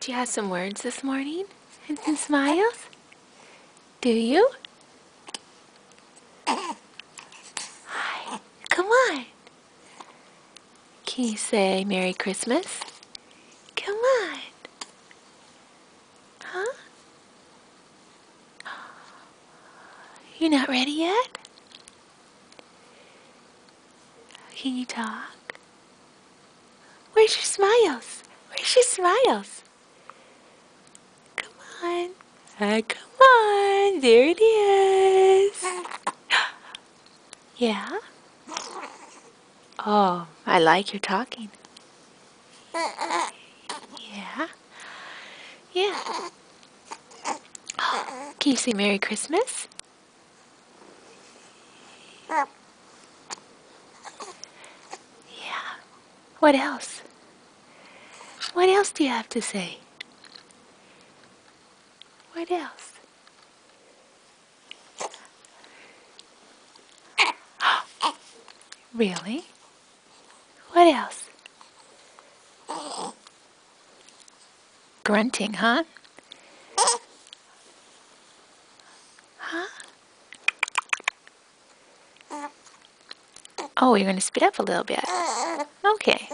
Do you have some words this morning? And some smiles? Do you? Hi. Come on. Can you say Merry Christmas? Come on. Huh? You're not ready yet? Can you talk? Where's your smiles? Where's your smiles? Come on. Come on. There it is. Yeah? Oh, I like your talking. Yeah? Yeah. Can you say Merry Christmas? Yeah. What else? What else do you have to say? What else? Really? What else? Grunting, huh? Huh? Oh, you're going to speed up a little bit. Okay.